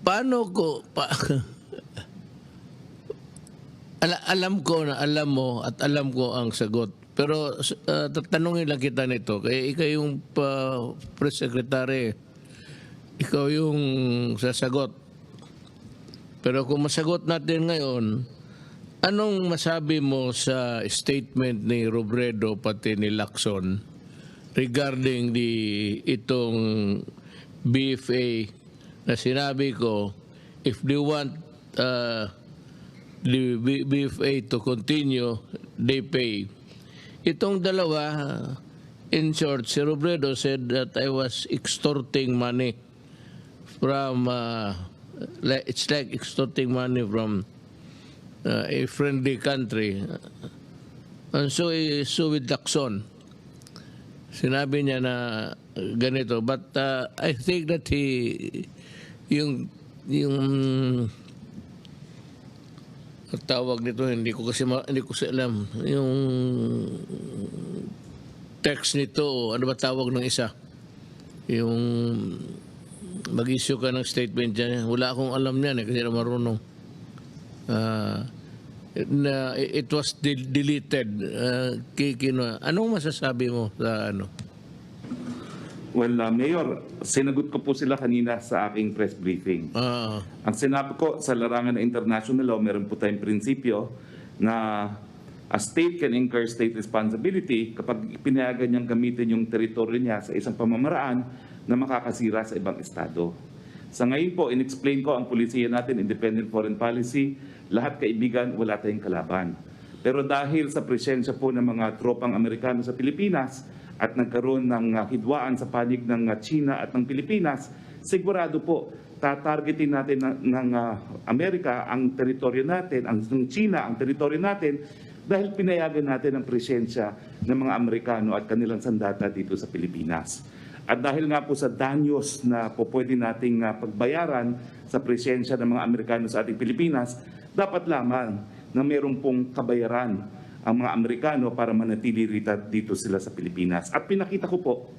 Paano ko alam ko na alam mo at alam ko ang sagot. Pero tatanungin lang kita nito. Kaya ikaw yung press secretary. Ikaw yung sasagot. Pero kung masagot natin ngayon, anong masabi mo sa statement ni Robredo pati ni Lacson regarding itong BFA na sinabi ko, if they want the BFA to continue, they pay. Itong dalawa, in short, si Robredo said that I was extorting money from, it's like extorting money from a friendly country. And so with Lacson, sinabi niya na ganito. But I think that yung tawag nito, hindi ko kasi alam yung text nito, ano ba tawag ng isa, yung mag-issue ka ng statement dyan, wala akong alam yan kasi na marunong. It was deleted. Anong masasabi mo sa ano? Well, Mayor, sinagot ko po sila kanina sa aking press briefing. Ang sinabi ko sa larangan ng international law, meron po tayong prinsipyo na a state can incur state responsibility kapag pinayagan niyang gamitin yung teritoryo niya sa isang pamamaraan na makakasira sa ibang estado. Sa ngayon po, in-explain ko ang pulisiya natin, independent foreign policy, lahat kaibigan, wala tayong kalaban. Pero dahil sa presensya po ng mga tropang Amerikano sa Pilipinas, at nagkaroon ng hidwaan sa panig ng China at ng Pilipinas, sigurado po tatargetin natin ng Amerika ang teritoryo natin, ng China ang teritoryo natin dahil pinayagan natin ang presensya ng mga Amerikano at kanilang sandata dito sa Pilipinas. At dahil nga po sa danyos na po pwede nating pagbayaran sa presensya ng mga Amerikano sa ating Pilipinas, dapat lamang na mayroon pong kabayaran ang mga Amerikano para manatili dito sila sa Pilipinas. At pinakita ko po,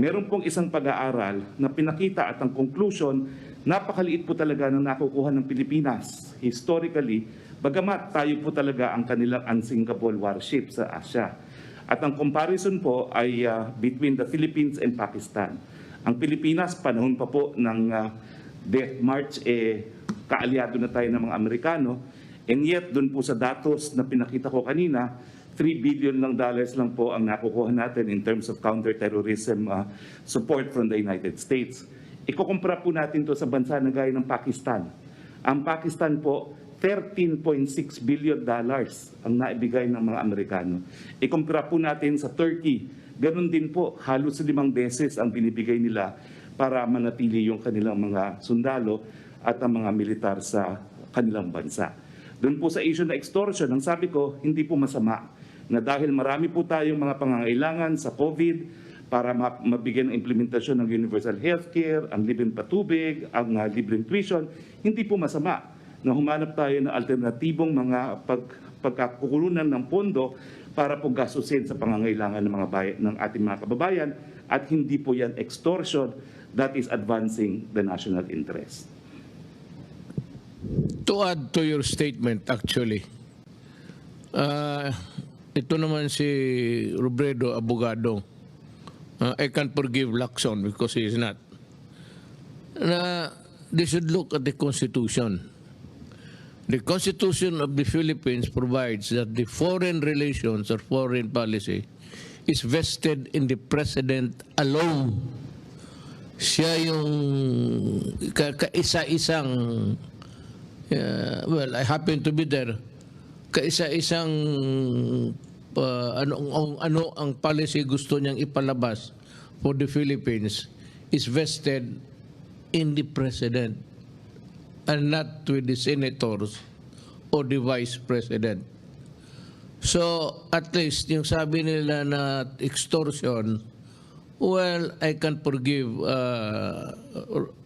meron pong isang pag-aaral na pinakita at ang conclusion, napakaliit po talaga ng nakukuha ng Pilipinas. Historically, bagamat tayo po talaga ang kanilang unsinkable warship sa Asia. At ang comparison po ay between the Philippines and Pakistan. Ang Pilipinas, panahon pa po ng Death March, kaalyado na tayo ng mga Amerikano. And yet, dun po sa datos na pinakita ko kanina, $3 billion lang po ang nakukuha natin in terms of counterterrorism support from the United States. Ikukumpara po natin to sa bansa na gaya ng Pakistan. Ang Pakistan po, $13.6 billion ang naibigay ng mga Amerikano. Ikumpara po natin sa Turkey, ganun din po, halos 5 beses ang binibigay nila para manatili yung kanilang mga sundalo at ang mga militar sa kanilang bansa. Doon po sa issue na extortion, ang sabi ko, hindi po masama na dahil marami po tayong mga pangangailangan sa COVID para mabigyan ng implementasyon ng universal healthcare, ang libreng patubig, ang libreng tuition, hindi po masama na humanap tayo ng alternatibong mga pagkakukulunan ng pondo para po gastusin sa pangangailangan ng ating mga kababayan at hindi po yan extortion that is advancing the national interest. To add to your statement, actually, ito naman si Robredo, abogado. I can't forgive Lacson because he is not. They should look at the Constitution. The Constitution of the Philippines provides that the foreign relations or foreign policy is vested in the President alone. Siya yung kaisa-isang well, I happen to be there. Kaisa-isang ano ang policy gusto niyang ipalabas for the Philippines is vested in the President and not with the senators or the Vice President. So, at least, yung sabi nila na extortion, well, I can forgive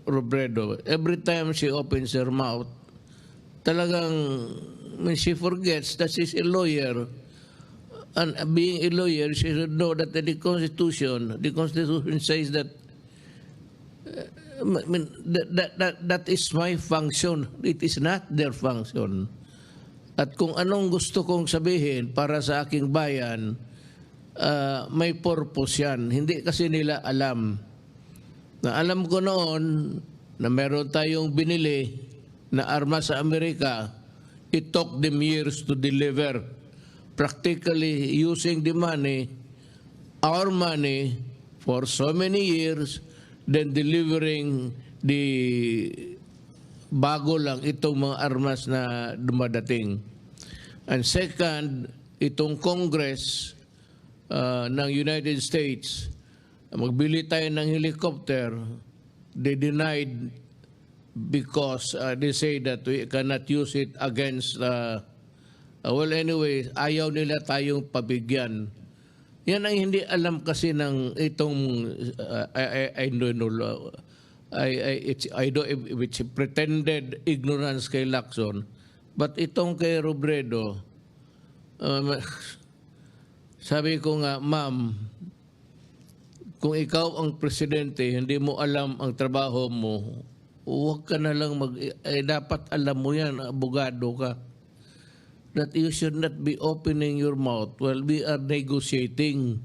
Robredo. Every time she opens her mouth, talagang when she forgets that she's a lawyer, and being a lawyer, she should know that the Constitution says that I mean, that is my function. It is not their function. At kung anong gusto kong sabihin para sa aking bayan, may purpose yan. Hindi kasi nila alam. Na alam ko noon na meron tayong binili na armas sa Amerika, it took them years to deliver. Practically using the money, our money, for so many years, then delivering the bago lang itong mga armas na dumadating. And second, itong Congress ng United States, magbili tayo ng helicopter, they denied because they say that we cannot use it against, well anyway, ayaw nila tayong pabigyan. Yan ang hindi alam kasi ng itong I don't know it's pretended ignorance kay Lacson, but itong kay Robredo, sabi ko nga, ma'am, kung ikaw ang presidente, hindi mo alam ang trabaho mo, huwag ka na lang dapat alam mo yan, abogado ka, that you should not be opening your mouth while we are negotiating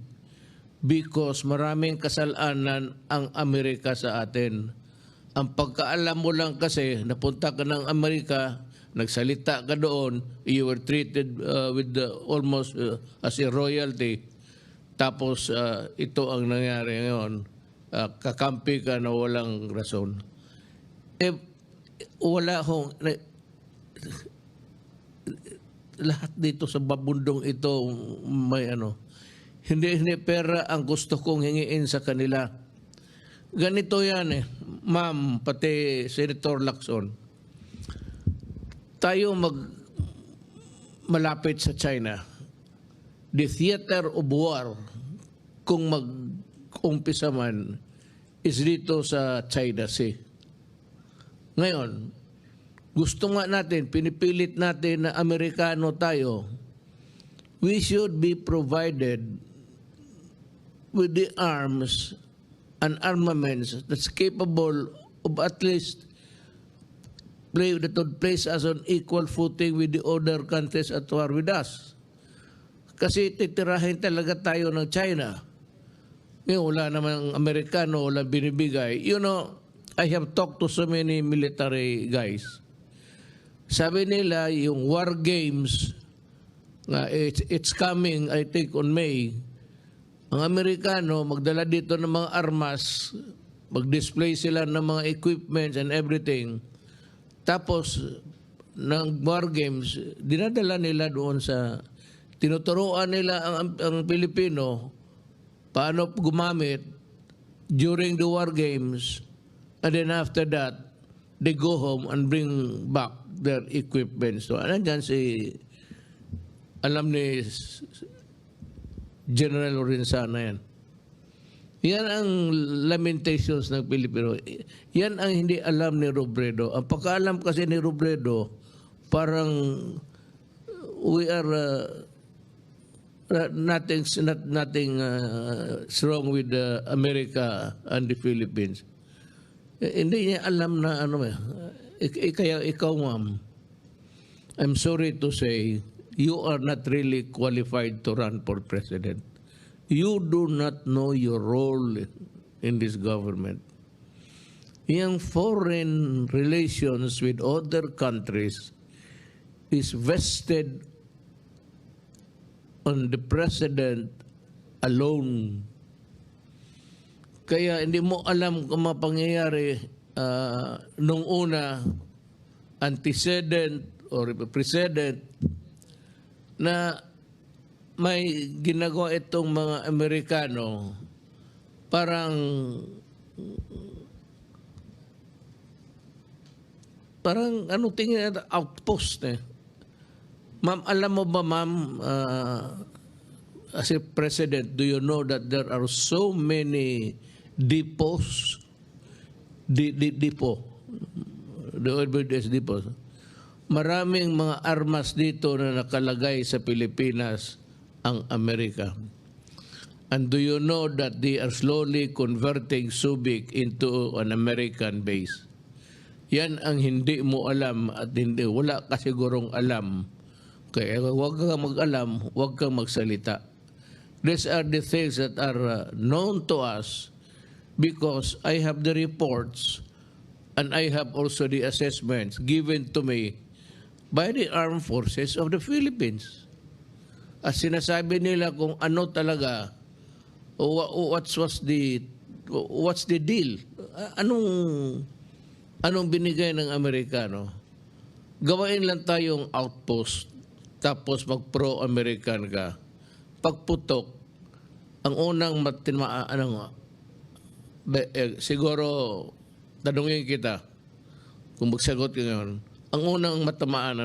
because maraming kasalanan ang Amerika sa atin. Ang pagkaalam mo lang kasi, napunta ka ng Amerika, nagsalita ka doon, you were treated with almost as a royalty. Tapos ito ang nangyari ngayon, kakampi ka na walang rason. Wala hong... lahat dito sa babundong ito may hindi pera ang gusto kong hingiin sa kanila. Ganito yan ma'am, pati Senator Lacson, tayo malapit sa China, the theater of war kung mag-umpisa man is dito sa China Sea. Ngayon, gusto nga natin, pinipilit natin na Amerikano tayo, we should be provided with the arms and armaments that's capable of at least that would place us on equal footing with the other countries at war with us. Kasi titirahin talaga tayo ng China. Wala namang Amerikano, wala binibigay. You know, I have talked to so many military guys. Sabi nila, yung war games, it's coming, I think, on May. Ang Amerikano, magdala dito ng mga armas, mag-display sila ng mga equipments and everything. Tapos, ng war games, dinadala nila doon sa, tinuturuan nila ang Pilipino, paano gumamit during the war games, and then after that, they go home and bring back their equipment. So, andyan alam ni General Lorenzana yan. Yan ang lamentations ng Pilipino. Yan ang hindi alam ni Robredo. Ang pagkaalam kasi ni Robredo, parang we are nothing wrong with America and the Philippines. Hindi niya alam na kaya ikaw, ma'am, I'm sorry to say, you are not really qualified to run for president. You do not know your role in this government. Yung foreign relations with other countries is vested on the president alone. Kaya hindi mo alam kung mga pangyayari nung una, antecedent or precedent, na may ginagawa itong mga Amerikano, parang tingin na outpost Ma'am, alam mo ba, ma'am, as a president, do you know that there are so many depots, the OBS depots. Maraming mga armas dito na nakalagay sa Pilipinas ang Amerika. And do you know that they are slowly converting Subic into an American base? Yan ang hindi mo alam at hindi, wala ka sigurong alam. Kaya huwag kang mag-alam, huwag kang magsalita. These are the things that are known to us because I have the reports and I have also the assessments given to me by the Armed Forces of the Philippines. At sinasabi nila kung ano talaga, what's the deal? Anong binigay ng Amerikano? Gawain lang tayong outpost, tapos mag-pro-American ka. Pagputok, ang unang siguro, tanungin kita, kung magsagot ka ngayon, ang unang matamaan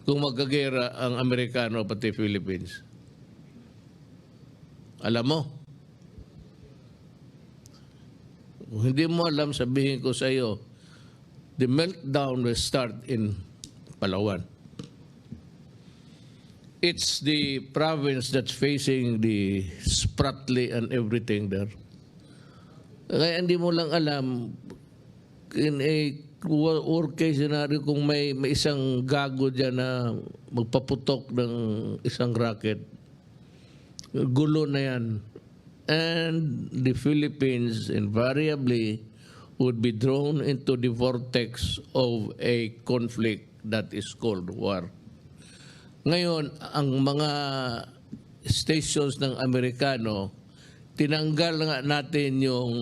kung magkagera ang Amerikano pati Philippines. Alam mo? Kung hindi mo alam, sabihin ko sa iyo, the meltdown will start in Palawan. It's the province that's facing the Spratly and everything there. Kaya hindi mo lang alam, in a worst case scenario, kung may isang gago dyan na magpaputok ng isang rocket, gulo na yan. And the Philippines invariably would be drawn into the vortex of a conflict that is called war. Ngayon, ang mga stations ng Amerikano, tinanggal nga natin yung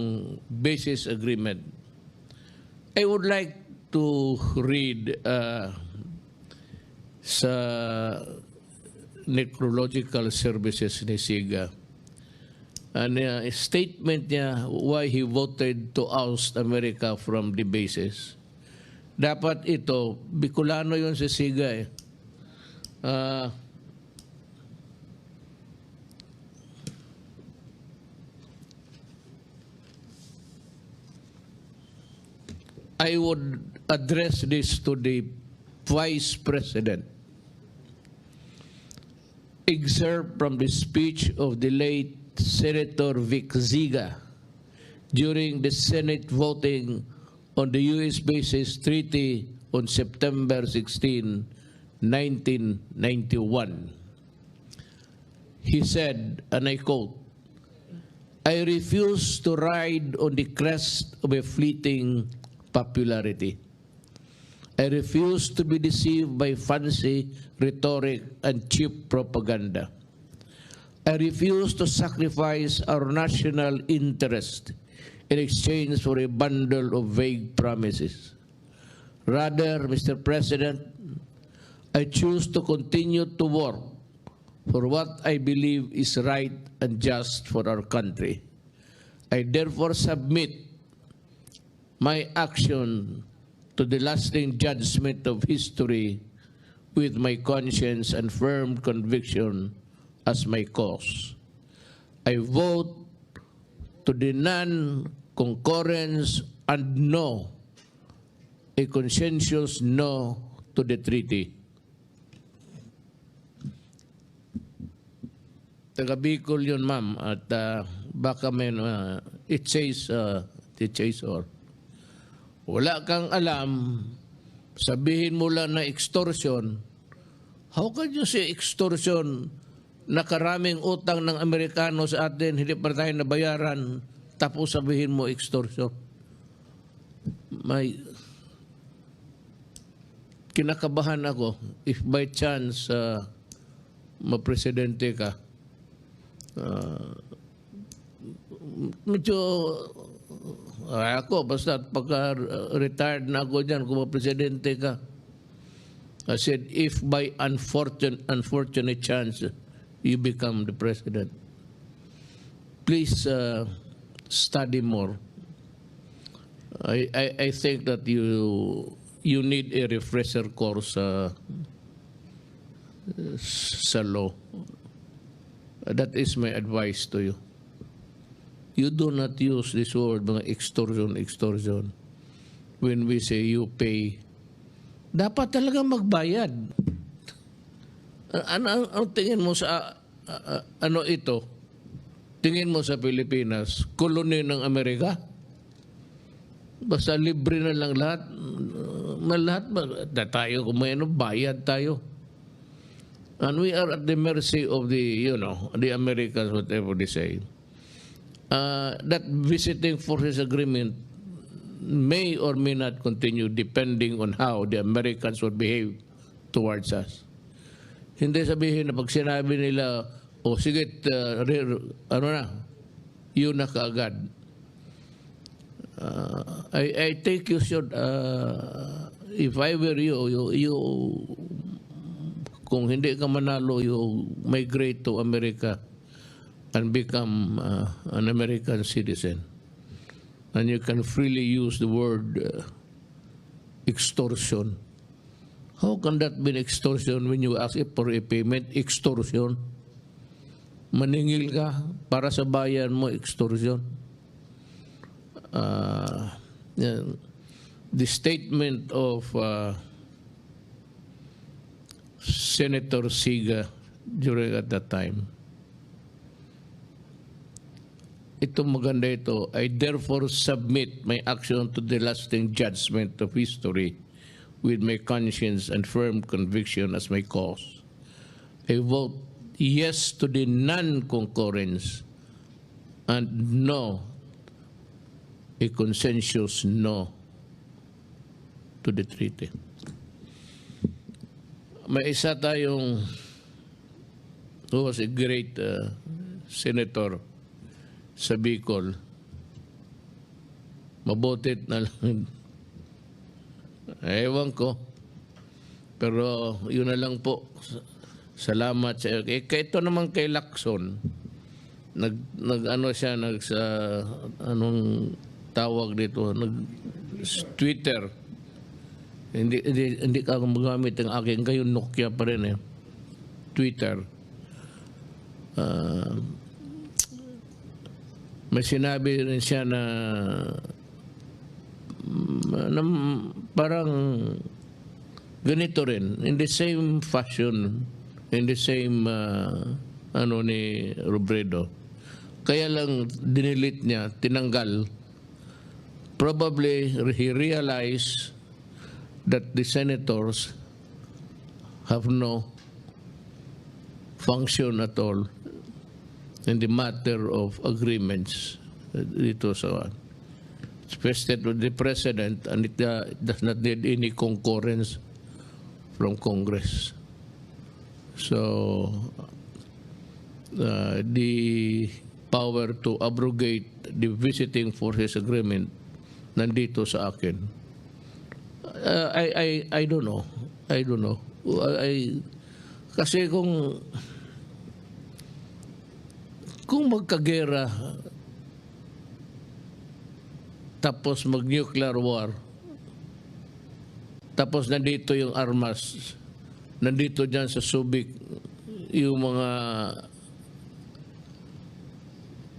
basis agreement. I would like to read sa Necrological Services ni Siga. A statement niya why he voted to oust America from the bases. Dapat ito, Bicolano yun si Siga eh. I would address this to the Vice President. Excerpt from the speech of the late Senator Vic Ziga during the Senate voting on the U.S. Bases Treaty on September 16, 1991. He said, and I quote, "I refuse to ride on the crest of a fleeting popularity. I refuse to be deceived by fancy rhetoric and cheap propaganda. I refuse to sacrifice our national interest in exchange for a bundle of vague promises. Rather, Mr. President, I choose to continue to work for what I believe is right and just for our country. I therefore submit my action to the lasting judgment of history with my conscience and firm conviction as my cause. I vote to the non-concurrence and no, a conscientious no to the treaty." Taga Bicol yun, ma'am, at baka may, it says or wala kang alam, sabihin mo lang na extortion. How can you say extortion? Nakaraming utang ng Amerikano sa atin, hindi pa tayo nabayaran, tapos sabihin mo extortion. May kinakabahan ako if by chance mapresidente ka. Medyo ako, basta pagka retired na ako dyan, kung mapresidente ka. I said, if by unfortunate chance you become the president, please study more. I think that you need a refresher course sa law. That is my advice to you. You do not use this word, mga extortion. When we say you pay, dapat talaga magbayad. Ang tingin mo sa ano ito? Tingin mo sa Pilipinas, koloni ng Amerika? Basta libre na lang lahat. Lahat ba? Tayo, kung may ano, bayad tayo. And we are at the mercy of the Americans, whatever they say. That visiting forces agreement may or may not continue depending on how the Americans would behave towards us. Hindi sabihin na pag sinabi nila, sige, yun na kaagad. I think you should, if I were you, kung hindi ka manalo, you migrate to America and become an American citizen. And you can freely use the word extortion. How can that be extortion when you ask for a payment? Extortion. Maningil ka para sa bayan mo, extortion. The statement of Senator Siga during at that time, ito maganda ito, I therefore submit my action to the lasting judgment of history with my conscience and firm conviction as my cause. I vote yes to the non-concurrence and no, a consensus no to the treaty. May isa tayong who was a great senator sa Bicol. Mabutit na lang. Ewan ko. Pero yun na lang po. Salamat sa iyo. Ito naman kay Lacson. Nag-ano siya, anong tawag dito? Twitter. Hindi ka magamit ang aking kayo, Nokia pa rin eh. Twitter. May sinabi rin siya na parang ganito rin, in the same fashion, in the same ni Robredo. Kaya lang dinilit niya, tinanggal. Probably he realized that the senators have no function at all in the matter of agreements dito sa it's vested with the president and it does not need any concurrence from Congress. So the power to abrogate the visiting forces agreement nandito sa akin. I don't know. Kasi kung magkagera tapos mag-nuclear war, tapos nandito yung armas, nandito dyan sa Subic yung mga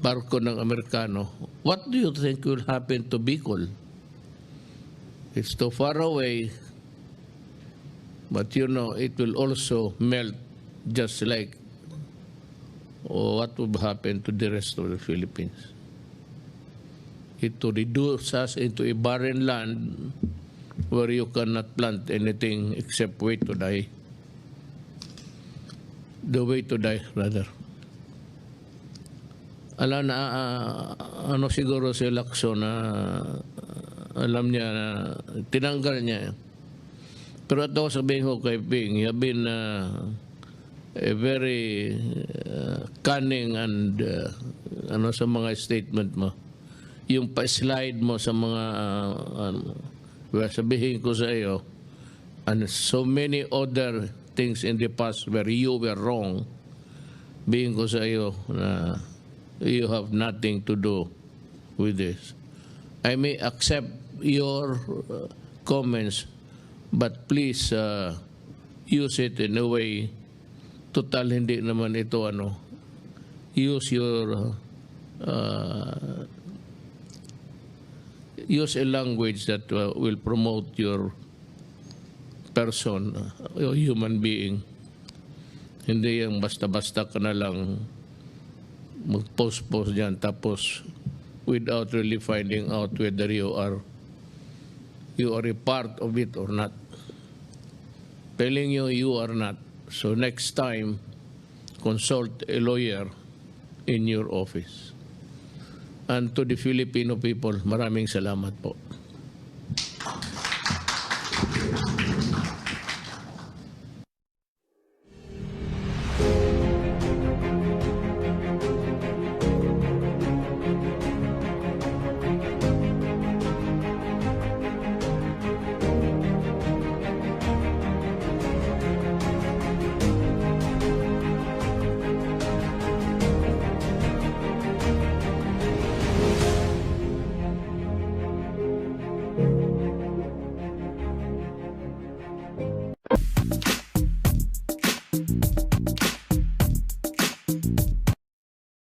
barko ng Amerikano, what do you think will happen to Bicol? It's too far away, but it will also melt just like what would happen to the rest of the Philippines. It to reduce us into a barren land where you cannot plant anything except wait to die. The way to die, rather. Alam na, siguro si Lacson na alam niya na tinanggal niya. Pero ito sabihin ko kay Ping, you have been a very cunning and sa mga statement mo. Yung pa-slide mo sa mga sabihin ko sa iyo, and so many other things in the past where you were wrong, bihin ko sa iyo na you have nothing to do with this. I may accept your comments, but please use it in a way total hindi naman ito use your use a language that will promote your person, your human being. Hindi yung basta-basta ka na lang mag-post-post dyan tapos without really finding out whether you are a part of it or not. Telling you you are not. So next time, consult a lawyer in your office. And to the Filipino people, maraming salamat po.